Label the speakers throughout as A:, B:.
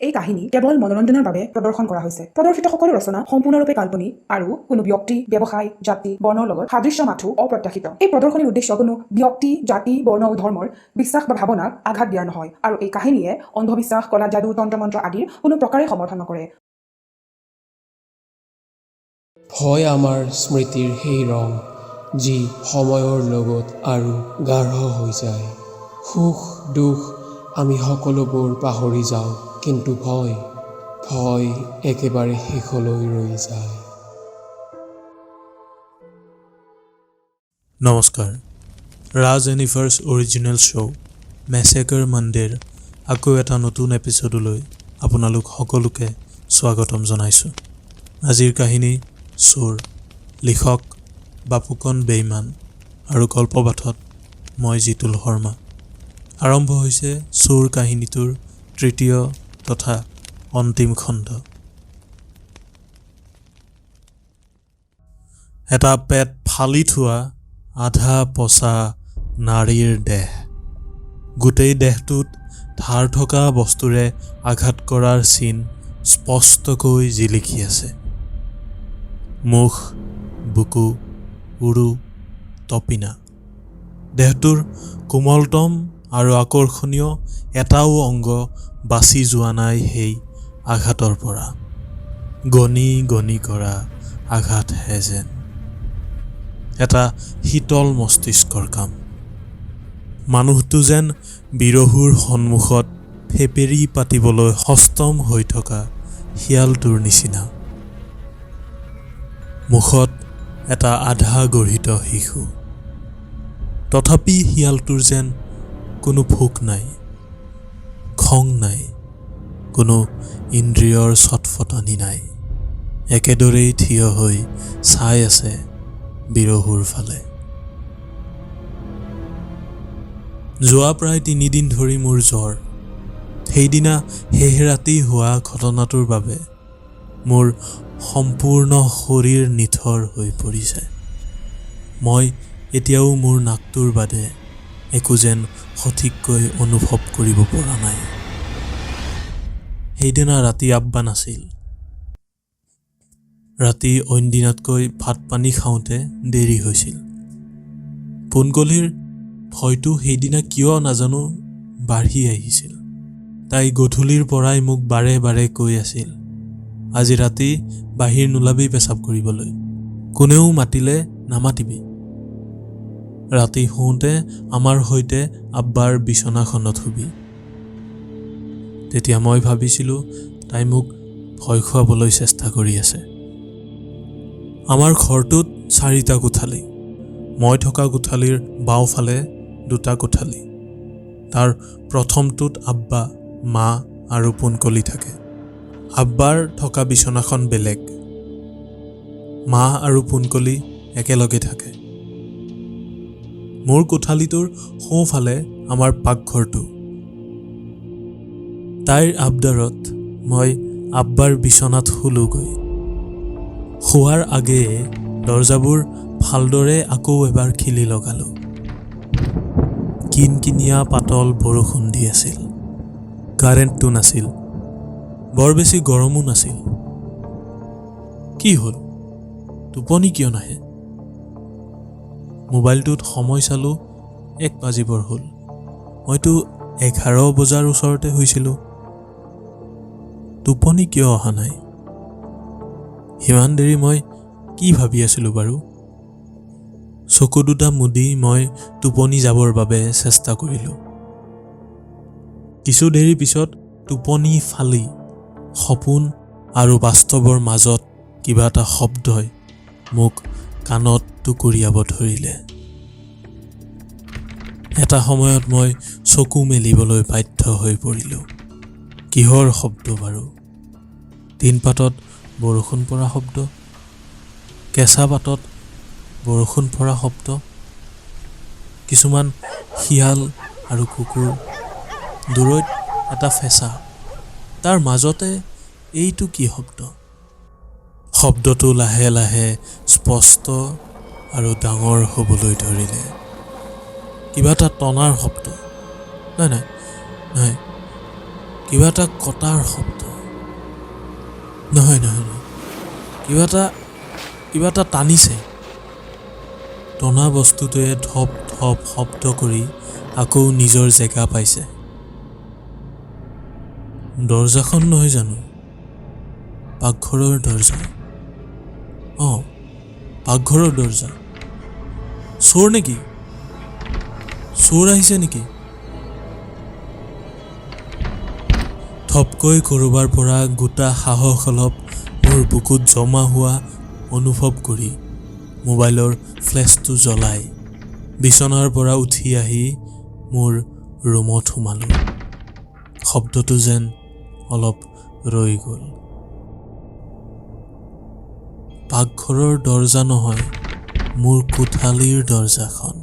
A: এই কাহিনী কেৱল মনোৰঞ্জনৰ বাবে প্ৰদৰ্শন কৰা হৈছে। প্ৰদৰ্শিত সকলো ৰচনা সম্পূৰ্ণৰূপে কাল্পনিক আৰু কোনো ব্যক্তি, ব্যৱসায়, জাতি, বৰ্ণৰ লগত সাদৃশ্য মাথো অপ্ৰত্যাশিত। এই প্ৰদৰ্শনীৰ উদ্দেশ্য কোনো ব্যক্তি, জাতি, বৰ্ণ আৰু ধৰ্মৰ বিশ্বাস বা ভাৱনাক আঘাত দিয়া নহয় আৰু এই কাহিনীয়ে অন্ধবিশ্বাস, কলা যাদু, তন্ত্ৰ-মন্ত্ৰ আদিৰ কোনো প্ৰকাৰে সমৰ্থন নকৰে।
B: হয় আমাৰ স্মৃতিৰ সেই ৰং যি সময়ৰ লগত আৰু গাঢ় হৈ যায়। সুখ দুখ আমি সকলোবোৰ পাহৰি যাওঁ, কিন্তু ভয় একেবাৰে শেষলৈ ৰৈ যায়।
C: নমস্কাৰ, ৰাজ এনিভাৰ্ছ অৰিজিনেল শ্ব' মেছেকাৰ মন্দিৰ আকৌ এটা নতুন এপিছডলৈ আপোনালোক সকলোকে স্বাগতম জনাইছোঁ। আজিৰ কাহিনী চোৰ, লিখক বাপুকণ বেইমান আৰু গল্পপাঠত মই জিতুল শৰ্মা। আৰম্ভ হৈছে চোৰ কাহিনীটোৰ তৃতীয় তথা অন্তিম খণ্ড। এটা পেট ফালি থোৱা আধা পচা নাৰীৰ দেহ। গোটেই দেহটোত ধাৰ থকা বস্তুৰে আঘাত কৰাৰ চিন স্পষ্টকৈ জিলিকি আছে। মুখ, বুকু, উৰু, তপিনা। দেহটোৰ কোমলতম আৰু আকৰ্ষণীয় এটাও অংগ বাচি যোৱা নাই সেই আঘাতৰ পৰা। গণি গণি কৰা আঘাতহে যেন। এটা শীতল মস্তিষ্কৰ কাম। মানুহটো যেন বিৰহুৰ সন্মুখত ফেপেৰি পাতিবলৈ সষ্টম হৈ থকা শিয়ালটোৰ নিচিনা। মুখত এটা আধা গঢ়িত শিশু। তথাপি শিয়ালটোৰ যেন কোনো ভোক নাই, খং নাই, কোনো ইন্দ্ৰিয়ৰ ছটফটনি নাই। একেদৰেই থিয় হৈ চাই আছে বিৰহুৰ ফালে। যোৱা প্ৰায় 3 দিন ধৰি মোৰ জ্বৰ। সেইদিনা শেষ ৰাতি হোৱা ঘটনাটোৰ বাবে মোৰ সম্পূৰ্ণ শৰীৰ নিথৰ হৈ পৰিছে। মই এতিয়াও মোৰ নাকটোৰ বাদে একো যেন সঠিককৈ অনুভৱ কৰিব পৰা নাই। সেইদিনা ৰাতি আব্বা নাছিল। ৰাতি অইন দিনতকৈ ভাত পানী খাওঁতে দেৰি হৈছিল। পুনকলিৰ ভয়টো সেইদিনা কিয় নাজানো বাঢ়ি আহিছিল। তাই গধূলিৰ পৰাই মোক বাৰে বাৰে কৈ আছিল, আজি ৰাতি বাহিৰ নোলাবি পেচাব কৰিবলৈ, কোনেও মাতিলে নামাতিবি। ৰাতি শুওঁতে আমাৰ সৈতে আব্বাৰ বিচনাখনত শুবি। তেতিয়া মই ভাবিছিলোঁ তাই মোক ভয় খুৱাবলৈ চেষ্টা কৰি আছে। আমাৰ ঘৰটোত 4টা কোঠালি। মই থকা কোঠালিৰ বাওঁফালে 2টা কোঠালি। তাৰ প্ৰথমটোত আব্বা, মা আৰু পুনকলি থাকে। আব্বাৰ থকা বিচনাখন বেলেগ। মা আৰু পুনকলি একেলগে থাকে। মোৰ কোঠালিটোৰ সোঁফালে আমাৰ পাকঘৰটো। তাইৰ আবদাৰত মই আব্বাৰ বিচনাত শুলোগৈ। শোৱাৰ আগেয়ে দৰজাবোৰ ভালদৰে আকৌ এবাৰ খিলি লগালোঁ। কিনকিনীয়া পাতল বৰষুণ দি আছিল। কাৰেণ্টটো নাছিল। বৰ বেছি গৰমো নাছিল। কি হ'ল? টোপনি কিয় নাহে? মোবাইলটোত সময় চালোঁ, 1 বাজিবৰ হ'ল। মইতো 11 বজাৰ ওচৰতে হৈছিলোঁ। টোপনি কিয় অহা নাই? সিমান দেৰি মই কি ভাবি আছিলোঁ বাৰু? চকু দুটা মুদি মই টোপনি যাবৰ বাবে চেষ্টা কৰিলোঁ। কিছু দেৰি পিছত টোপনি ফালি সপোন আৰু বাস্তৱৰ মাজত কিবা এটা শব্দই মোক কাণত টুকুৰিয়াব ধৰিলে। এটা সময়ত মই চকু মেলিবলৈ বাধ্য হৈ পৰিলোঁ। কিহৰ শব্দ বাৰু? টিনপাতত বৰষুণ পৰা শব্দ, কেঁচা পাতত বৰষুণ পৰা শব্দ, কিছুমান শিয়াল আৰু কুকুৰ, দূৰৈত এটা ফেঁচা, তাৰ মাজতে এইটো কি শব্দ? শব্দটো লাহে লাহে স্পষ্ট আৰু ডাঙৰ হ'বলৈ ধৰিলে। কিবা এটা টনাৰ শব্দ। নাই কিবা এটা কটাৰ শব্দ। নহয় নহয় নহয়, কিবা এটা টানিছে। টনা বস্তুটোৱে ধপ ধপ শব্দ কৰি আকৌ নিজৰ জেগা পাইছে। দৰজাখন নহয় জানো? পাকঘৰৰ দৰজা। পাকঘৰৰ দৰজা। চোৰ নেকি? চোৰ আহিছে নেকি? থপকৈ ক'ৰবাৰ পৰা গোটা সাহস অলপ মোৰ বুকুত জমা হোৱা অনুভৱ কৰি মোবাইলৰ ফ্লেছটো জ্বলাই বিচনাৰ পৰা উঠি আহি মোৰ ৰুমত সোমালোঁ। শব্দটো যেন অলপ ৰৈ গ'ল। পাকঘৰৰ দৰজা নহয়, মোৰ কোঠালীৰ দৰজাখন।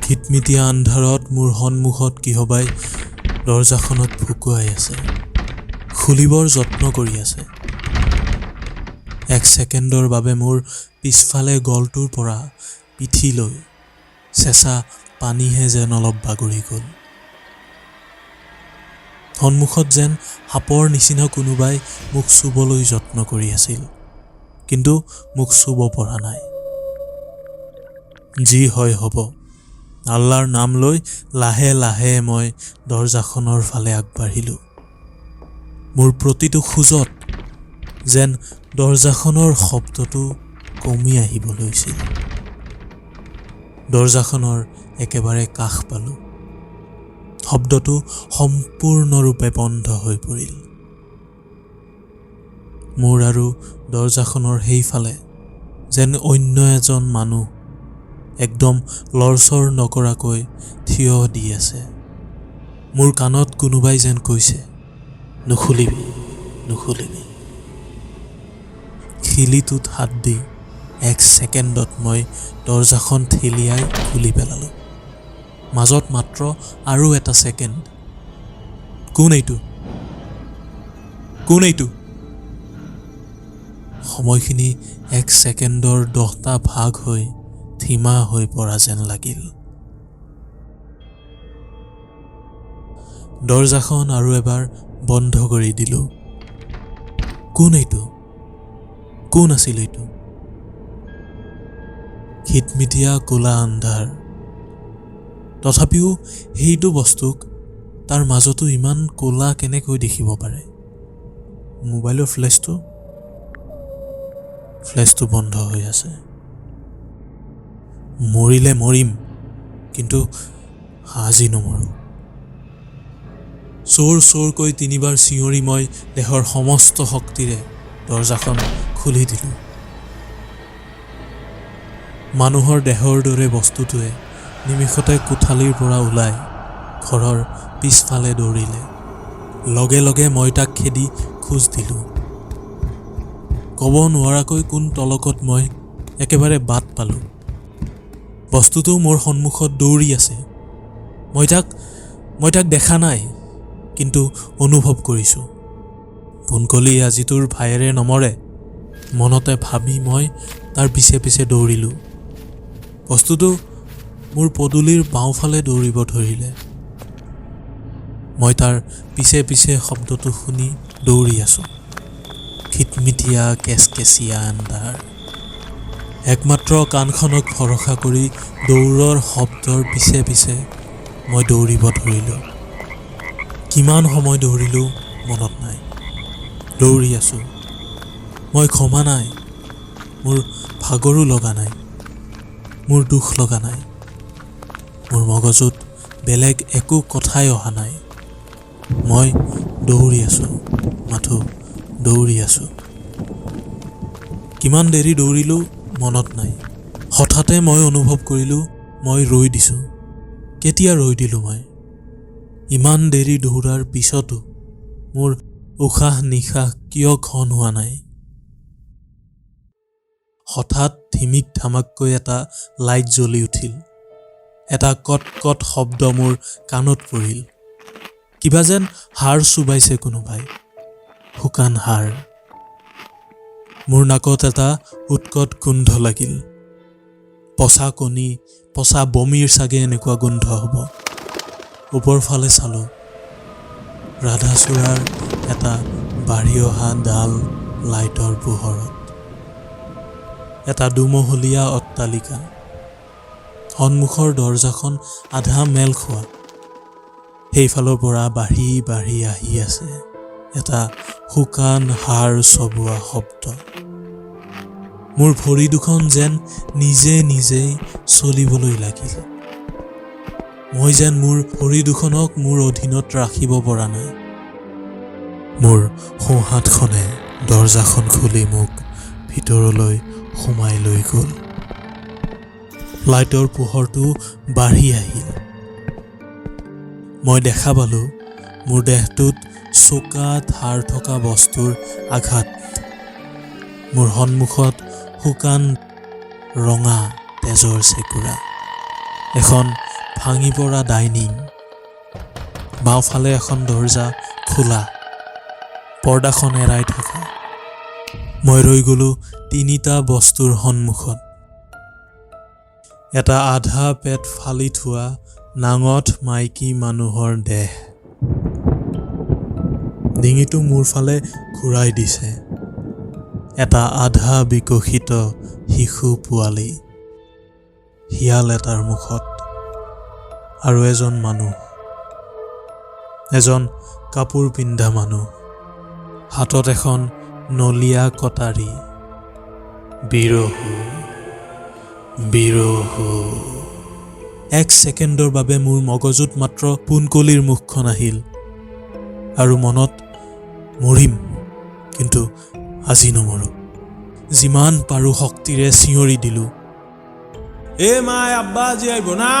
C: খিটমিটীয়া আন্ধাৰত মোৰ সন্মুখত কিহবাই দৰজাখনত ভুকুৱাই আছে, খুলিবৰ যত্ন কৰি আছে। এক ছেকেণ্ডৰ বাবে মোৰ পিছফালে গলটোৰ পৰা পিঠিলৈ চেঁচা পানীহে যেন অলপ বাগৰি গ'ল। সন্মুখত যেন সাপৰ নিচিনা কোনোবাই মোক চুবলৈ যত্ন কৰি আছিল, কিন্তু মোক চুব পৰা নাই। যি হয় হ'ব, আল্লাৰ নাম লৈ লাহে লাহে মই দৰজাখনৰ ফালে আগবাঢ়িলোঁ। মোৰ প্ৰতিটো খোজত যেন দৰজাখনৰ শব্দটো কমি আহিব লৈছিল। দৰজাখনৰ একেবাৰে কাষ পালোঁ। শব্দটো সম্পূৰ্ণৰূপে বন্ধ হৈ পৰিল। মোৰ আৰু দৰজাখনৰ সেইফালে যেন অন্য এজন মানুহ একদম লৰচৰ নকৰাকৈ থিয় দি আছে। মোৰ কাণত কোনোবাই যেন কৈছে, নুখুলিবি নুখুলিবি। খিলিটোত হাত দি এক ছেকেণ্ডত মই দৰজাখন ঠেলিয়াই খুলি পেলালোঁ। মাজত মাত্ৰ আৰু এটা ছেকেণ্ড। কোন এইটো? কোন এইটো? সময়খিনি এক ছেকেণ্ডৰ 10টা ভাগ হৈ ধীমা হৈ পৰা যেন লাগিল। দৰজাখন আৰু এবাৰ বন্ধ কৰি দিলোঁ। কোন এইটো? কোন আছিল এইটো? খিটমিটীয়া ক'লা আন্ধাৰ। তথাপিও সেইটো বস্তুক তাৰ মাজতো ইমান ক'লা কেনেকৈ দেখিব পাৰে? মোবাইলৰ ফ্লেছটো বন্ধ হৈ আছে। মৰিলে মৰিম, কিন্তু আজি নমৰোঁ। চোৰ চোৰকৈ 3বাৰ চিঞৰি মই দেহৰ সমস্ত শক্তিৰে দৰজাখন খুলি দিলোঁ। মানুহৰ দেহৰ দৰে বস্তুটোৱে নিমিষতে কোঠালীৰ পৰা ওলাই ঘৰৰ পিছফালে দৌৰিলে। লগে লগে মই তাক খেদি খোজ দিলোঁ। ক'ব নোৱাৰাকৈ কোন তলকত মই একেবাৰে বাট পালোঁ। বস্তুটো মোৰ সন্মুখত দৌৰি আছে। মই তাক দেখা নাই, কিন্তু অনুভৱ কৰিছোঁ। পোনকলি আজি তোৰ ভায়েৰে নমৰে, মনতে ভাবি মই তাৰ পিছে পিছে দৌৰিলোঁ। বস্তুটো মোৰ পদূলিৰ বাওঁফালে দৌৰিব ধৰিলে। মই তাৰ পিছে পিছে শব্দটো শুনি দৌৰি আছোঁ। খিটমিটীয়া কেচকেচীয়া আন্ধাৰ। একমাত্ৰ কাণখনক ভৰসা কৰি দৌৰৰ শব্দৰ পিছে পিছে মই দৌৰিব ধৰিলোঁ। কিমান সময় দৌৰিলোঁ মনত নাই। দৌৰি আছোঁ। মই ক্ষমা নাই। মোৰ ভাগৰো লগা নাই। মোৰ দুখ লগা নাই। মোৰ মগজুত বেলেগ একো কথাই অহা নাই। মই দৌৰি আছোঁ, মাথো দৌৰি আছোঁ। কিমান দেৰি দৌৰিলোঁ মনত নাই। হঠাতে মই অনুভৱ কৰিলোঁ মই ৰৈ দিছোঁ। কেতিয়া ৰৈ দিলোঁ মই? ইমান দেৰি দৌৰাৰ পিছতো মোৰ উশাহ নিশাহ কিয় ঘন হোৱা নাই? হঠাৎ ধিমিক ধামাককৈ এটা লাইট জ্বলি উঠিল। এটা কট কট শব্দ মোৰ কাণত পৰিল। কিবা যেন হাড় চুবাইছে কোনোবাই, শুকান হাড়। মোৰ নাকত এটা উৎকট গোন্ধ লাগিল। পচা কণী, পচা বমিৰ চাগে এনেকুৱা গোন্ধ হ'ব। ওপৰফালে চালোঁ। ৰাধাচূড়াৰ এটা বাঢ়ি অহা ডাল লাইটৰ পোহৰত। এটা দুমহলীয়া অট্টালিকা, সন্মুখৰ দৰজাখন আধা মেল খোৱা। সেইফালৰ পৰা বাঢ়ি বাঢ়ি আহি আছে এটা শুকান হাড় চবোৱা শব্দ। মোৰ ভৰি দুখন যেন নিজে নিজেই চলিবলৈ লাগিল। মই যেন মোৰ ভৰি দুখনক মোৰ অধীনত ৰাখিব পৰা নাই। মোৰ সোঁহাতখনে দৰজাখন খুলি মোক ভিতৰলৈ সোমাই লৈ গ'ল। লাইটৰ পোহৰটো বাঢ়ি আহিল। মই দেখা পালোঁ মোৰ দেহটোত চোকা ধাৰ থকা বস্তুৰ আঘাত। মোৰ সন্মুখত শুকান ৰঙা তেজৰ চেকুৰা, এখন ভাঙি পৰা ডাইনিং, বাওঁফালে এখন দৰজা খোলা, পৰ্দাখন এৰাই থকা। মই ৰৈ গ'লোঁ তিনিটা বস্তুৰ সন্মুখত। এটা আধা পেট ফালি থোৱা নাঙঠ মাইকী মানুহৰ দেহ, ডিঙিটো মোৰ ফালে ঘূৰাই দিছে। এটা আধা বিকশিত শিশু পোৱালি, শিয়াল এটাৰ মুখত, আৰু এজন মানুহ, এজন কাপোৰ পিন্ধা মানুহ, হাতত এখন নলীয়া কটাৰী। বিৰহু, বিৰহু। এক ছেকেণ্ডৰ বাবে মোৰ মগজুত মাত্ৰ পোনকলিৰ মুখখন আহিল, আৰু মনত মৰিম, কিন্তু আজি নমৰোঁ। যিমান পাৰোঁ শক্তিৰে চিঞৰি দিলোঁ,
D: এ মাই আব্বা আজি আহিব না।